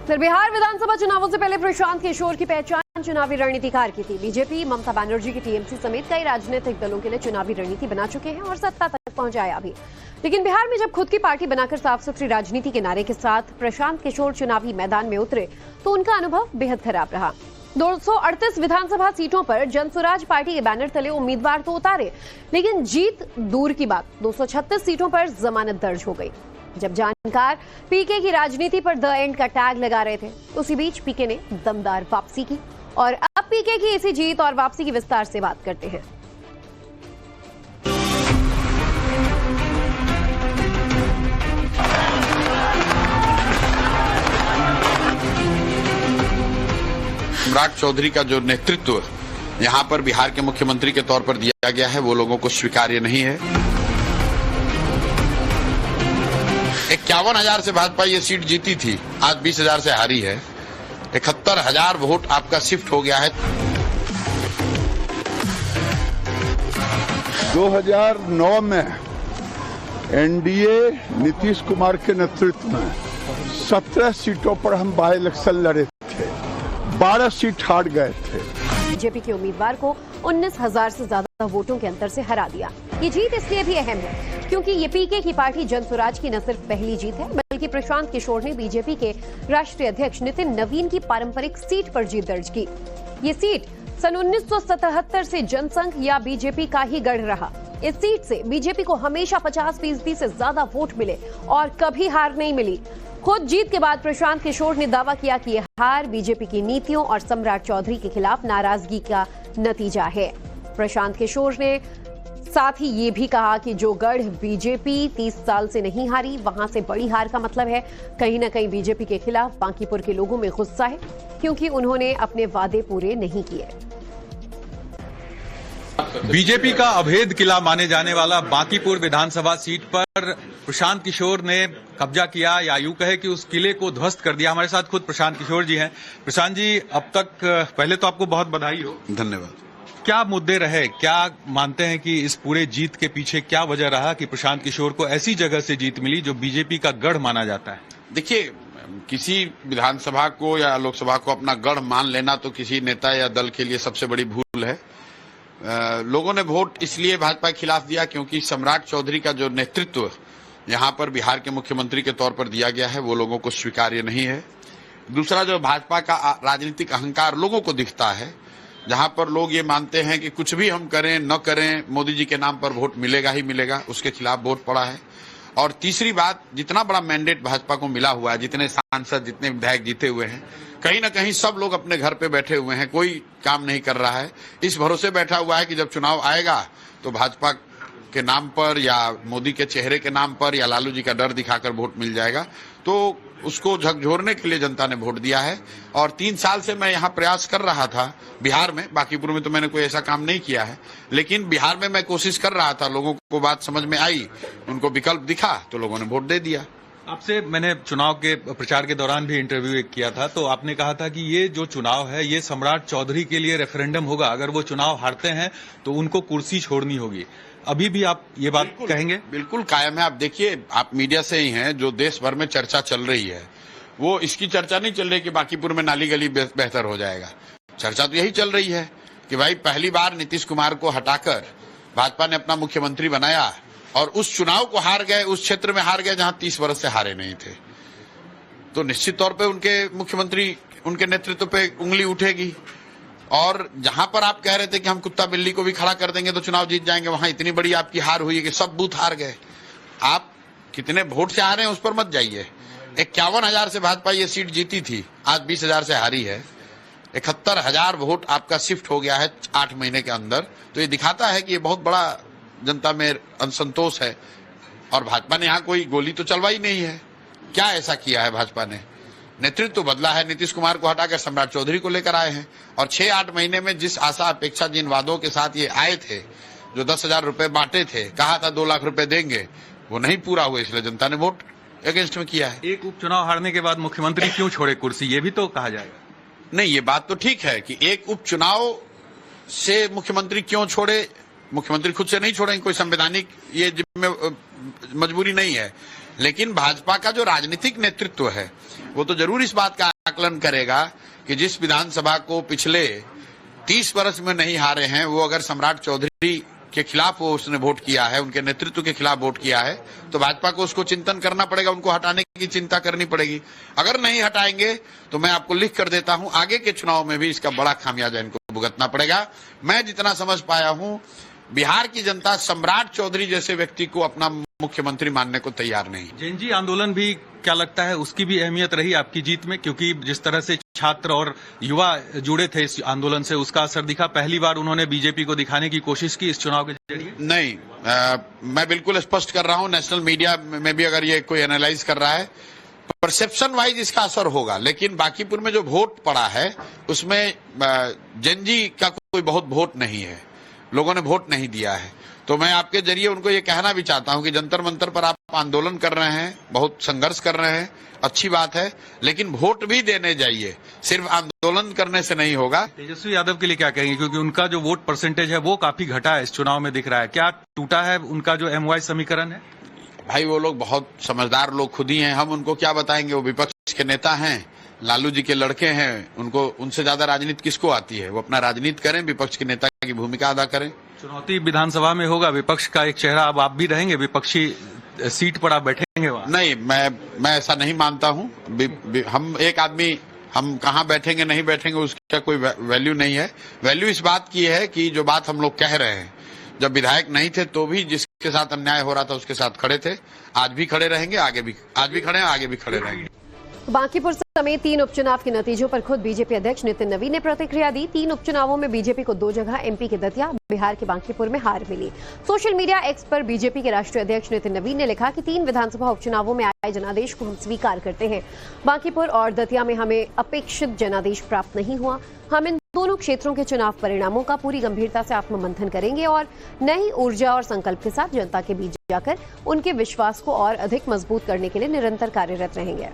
फिर बिहार विधानसभा चुनावों से पहले प्रशांत किशोर की पहचान चुनावी रणनीतिकार की थी। बीजेपी, ममता बनर्जी की टीएमसी समेत कई राजनीतिक दलों के लिए चुनावी रणनीति बना चुके हैं और सत्ता तक पहुंचाया भी। लेकिन बिहार में जब खुद की पार्टी बनाकर साफ सुथरी राजनीति के नारे के साथ प्रशांत किशोर चुनावी मैदान में उतरे तो उनका अनुभव बेहद खराब रहा। 238 विधानसभा सीटों पर जनसुराज पार्टी के बैनर तले उम्मीदवार तो उतारे, लेकिन जीत दूर की बात, 236 सीटों पर जमानत दर्ज हो गई। जब जानकार पीके की राजनीति पर द एंड का टैग लगा रहे थे, उसी बीच पीके ने दमदार वापसी की और अब पीके की इसी जीत और वापसी की विस्तार से बात करते हैं। सम्राट चौधरी का जो नेतृत्व यहां पर बिहार के मुख्यमंत्री के तौर पर दिया गया है, वो लोगों को स्वीकार्य नहीं है। 51,000 से भाजपा ये सीट जीती थी, आज 20,000 से हारी है। 71,000 वोट आपका शिफ्ट हो गया है। 2009 में एनडीए नीतीश कुमार के नेतृत्व में 17 सीटों पर हम बाई इलेक्शन लड़े थे, 12 सीट हार गए थे। बीजेपी के उम्मीदवार को 19,000 से ज्यादा वोटों के अंतर से हरा दिया। ये जीत इसलिए भी अहम है क्योंकि ये पीके की पार्टी जनसुराज की न सिर्फ पहली जीत है, बल्कि प्रशांत किशोर ने बीजेपी के राष्ट्रीय अध्यक्ष नितिन नवीन की पारंपरिक सीट पर जीत दर्ज की। ये सीट सन 1977 से जनसंघ या बीजेपी का ही गढ़ रहा। इस सीट से बीजेपी को हमेशा 50% से ज्यादा वोट मिले और कभी हार नहीं मिली। खुद जीत के बाद प्रशांत किशोर ने दावा किया कि यह हार बीजेपी की नीतियों और सम्राट चौधरी के खिलाफ नाराजगी का नतीजा है। प्रशांत किशोर ने साथ ही ये भी कहा कि जो गढ़ बीजेपी 30 साल से नहीं हारी, वहां से बड़ी हार का मतलब है कहीं न कहीं बीजेपी के खिलाफ बांकीपुर के लोगों में गुस्सा है, क्योंकि उन्होंने अपने वादे पूरे नहीं किए। बीजेपी का अभेद किला माने जाने वाला बांकीपुर विधानसभा सीट पर प्रशांत किशोर ने कब्जा किया, या यूं कहे कि उस किले को ध्वस्त कर दिया। हमारे साथ खुद प्रशांत किशोर जी हैं। प्रशांत जी, अब तक पहले तो आपको बहुत बधाई हो। धन्यवाद। क्या मुद्दे रहे, क्या मानते हैं कि इस पूरे जीत के पीछे क्या वजह रहा कि प्रशांत किशोर को ऐसी जगह से जीत मिली जो बीजेपी का गढ़ माना जाता है? देखिए, किसी विधानसभा को या लोकसभा को अपना गढ़ मान लेना तो किसी नेता या दल के लिए सबसे बड़ी भूल है। लोगों ने वोट इसलिए भाजपा के खिलाफ दिया क्योंकि सम्राट चौधरी का जो नेतृत्व यहां पर बिहार के मुख्यमंत्री के तौर पर दिया गया है, वो लोगों को स्वीकार्य नहीं है। दूसरा, जो भाजपा का राजनीतिक अहंकार लोगों को दिखता है, जहां पर लोग ये मानते हैं कि कुछ भी हम करें न करें, मोदी जी के नाम पर वोट मिलेगा ही मिलेगा, उसके खिलाफ वोट पड़ा है। और तीसरी बात, जितना बड़ा मैंडेट भाजपा को मिला हुआ है, जितने सांसद, जितने विधायक जीते हुए हैं, कहीं ना कहीं सब लोग अपने घर पे बैठे हुए हैं, कोई काम नहीं कर रहा है। इस भरोसे बैठा हुआ है कि जब चुनाव आएगा तो भाजपा के नाम पर या मोदी के चेहरे के नाम पर या लालू जी का डर दिखाकर वोट मिल जाएगा। तो उसको झकझोरने के लिए जनता ने वोट दिया है। और 3 साल से मैं यहाँ प्रयास कर रहा था बिहार में, बांकीपुर में तो मैंने कोई ऐसा काम नहीं किया है, लेकिन बिहार में मैं कोशिश कर रहा था। लोगों को बात समझ में आई, उनको विकल्प दिखा तो लोगों ने वोट दे दिया। आपसे मैंने चुनाव के प्रचार के दौरान भी इंटरव्यू एक किया था, तो आपने कहा था कि ये जो चुनाव है ये सम्राट चौधरी के लिए रेफरेंडम होगा। अगर वो चुनाव हारते हैं तो उनको कुर्सी छोड़नी होगी। अभी भी आप ये बात कहेंगे? बिल्कुल कायम है। आप देखिए, आप मीडिया से ही हैं, जो देश भर में चर्चा चल रही है वो इसकी चर्चा नहीं चल रही कि बांकीपुर में नाली गली बेहतर हो जाएगा। चर्चा तो यही चल रही है कि भाई पहली बार नीतीश कुमार को हटाकर भाजपा ने अपना मुख्यमंत्री बनाया और उस चुनाव को हार गए, उस क्षेत्र में हार गए जहां 30 वर्ष से हारे नहीं थे। तो निश्चित तौर पे उनके मुख्यमंत्री, उनके नेतृत्व पे उंगली उठेगी। और जहां पर आप कह रहे थे कि हम कुत्ता बिल्ली को भी खड़ा कर देंगे तो चुनाव जीत जाएंगे, वहां इतनी बड़ी आपकी हार हुई है कि सब बूथ हार गए। आप कितने वोट से हारे हैं उस पर मत जाइए। 51,000 से भाजपा ये सीट जीती थी, आज 20,000 से हारी है। 71,000 वोट आपका शिफ्ट हो गया है 8 महीने के अंदर। तो ये दिखाता है कि ये बहुत बड़ा जनता में असंतोष है। और भाजपा ने यहाँ कोई गोली तो चलवाई नहीं है। क्या ऐसा किया है भाजपा ने? नेतृत्व बदला है, नीतीश कुमार को हटाकर सम्राट चौधरी को लेकर आए हैं। और 6-8 महीने में जिस आशा अपेक्षा, जिन वादों के साथ ये आए थे, जो 10,000 रुपए बांटे थे, कहा था 2 लाख रुपए देंगे, वो नहीं पूरा हुआ, इसलिए जनता ने वोट अगेंस्ट में किया है। एक उपचुनाव हारने के बाद मुख्यमंत्री क्यों छोड़े कुर्सी, ये भी तो कहा जाएगा। नहीं, ये बात तो ठीक है कि एक उपचुनाव से मुख्यमंत्री क्यों छोड़े। मुख्यमंत्री खुद से नहीं छोड़ेंगे, कोई संवैधानिक ये मजबूरी नहीं है। लेकिन भाजपा का जो राजनीतिक नेतृत्व है वो तो जरूर इस बात का आकलन करेगा कि जिस विधानसभा को पिछले 30 वर्ष में नहीं हारे हैं, वो अगर सम्राट चौधरी के खिलाफ वो उसने वोट किया है, उनके नेतृत्व के खिलाफ वोट किया है, तो भाजपा को उसको चिंतन करना पड़ेगा, उनको हटाने की चिंता करनी पड़ेगी। अगर नहीं हटाएंगे तो मैं आपको लिख कर देता हूं, आगे के चुनाव में भी इसका बड़ा खामियाजा इनको भुगतना पड़ेगा। मैं जितना समझ पाया हूं, बिहार की जनता सम्राट चौधरी जैसे व्यक्ति को अपना मुख्यमंत्री मानने को तैयार नहीं। जैन जी, आंदोलन भी क्या लगता है उसकी भी अहमियत रही आपकी जीत में, क्योंकि जिस तरह से छात्र और युवा जुड़े थे इस आंदोलन से, उसका असर दिखा। पहली बार उन्होंने बीजेपी को दिखाने की कोशिश की इस चुनाव के जरिए। नहीं, मैं बिल्कुल स्पष्ट कर रहा हूं, नेशनल मीडिया में भी अगर ये कोई एनालाइज कर रहा है, परसेप्शन वाइज इसका असर होगा, लेकिन बांकीपुर में जो वोट पड़ा है उसमें जैन जी का कोई बहुत वोट नहीं है, लोगों ने वोट नहीं दिया है। तो मैं आपके जरिए उनको ये कहना भी चाहता हूं कि जंतर मंतर पर आप आंदोलन कर रहे हैं, बहुत संघर्ष कर रहे हैं, अच्छी बात है, लेकिन वोट भी देने जाइए, सिर्फ आंदोलन करने से नहीं होगा। तेजस्वी यादव के लिए क्या कहेंगे, क्योंकि उनका जो वोट परसेंटेज है वो काफी घटा है इस चुनाव में दिख रहा है, क्या टूटा है उनका जो MY समीकरण है? भाई वो लोग बहुत समझदार लोग खुद ही हैं, हम उनको क्या बताएंगे, वो विपक्ष के नेता हैं, लालू जी के लड़के हैं, उनको उनसे ज्यादा राजनीति किसको आती है? वो अपना राजनीति करें, विपक्ष के नेता की भूमिका अदा करें। चुनौती विधानसभा में होगा, विपक्ष का एक चेहरा, अब आप भी रहेंगे विपक्षी सीट पर, आप बैठेंगे वहाँ? नहीं, मैं ऐसा नहीं मानता हूँ। हम एक आदमी, हम कहाँ बैठेंगे नहीं बैठेंगे उसका कोई वैल्यू नहीं है। वैल्यू इस बात की है कि जो बात हम लोग कह रहे हैं, जब विधायक नहीं थे तो भी जिसके साथ अन्याय हो रहा था उसके साथ खड़े थे, आज भी खड़े रहेंगे, आज भी खड़े हैं, आगे भी खड़े रहेंगे। बांकीपुर समेत 3 उपचुनाव के नतीजों पर खुद बीजेपी अध्यक्ष नितिन नवीन ने प्रतिक्रिया दी। 3 उपचुनावों में बीजेपी को 2 जगह, MP के दतिया, बिहार के बांकीपुर में हार मिली। सोशल मीडिया एक्स पर बीजेपी के राष्ट्रीय अध्यक्ष नितिन नवीन ने लिखा कि 3 विधानसभा उपचुनावों में आए जनादेश को हम स्वीकार करते हैं। बांकीपुर और दतिया में हमें अपेक्षित जनादेश प्राप्त नहीं हुआ। हम इन दोनों क्षेत्रों के चुनाव परिणामों का पूरी गंभीरता से आत्ममंथन करेंगे और नई ऊर्जा और संकल्प के साथ जनता के बीच जाकर उनके विश्वास को और अधिक मजबूत करने के लिए निरंतर कार्यरत रहेंगे।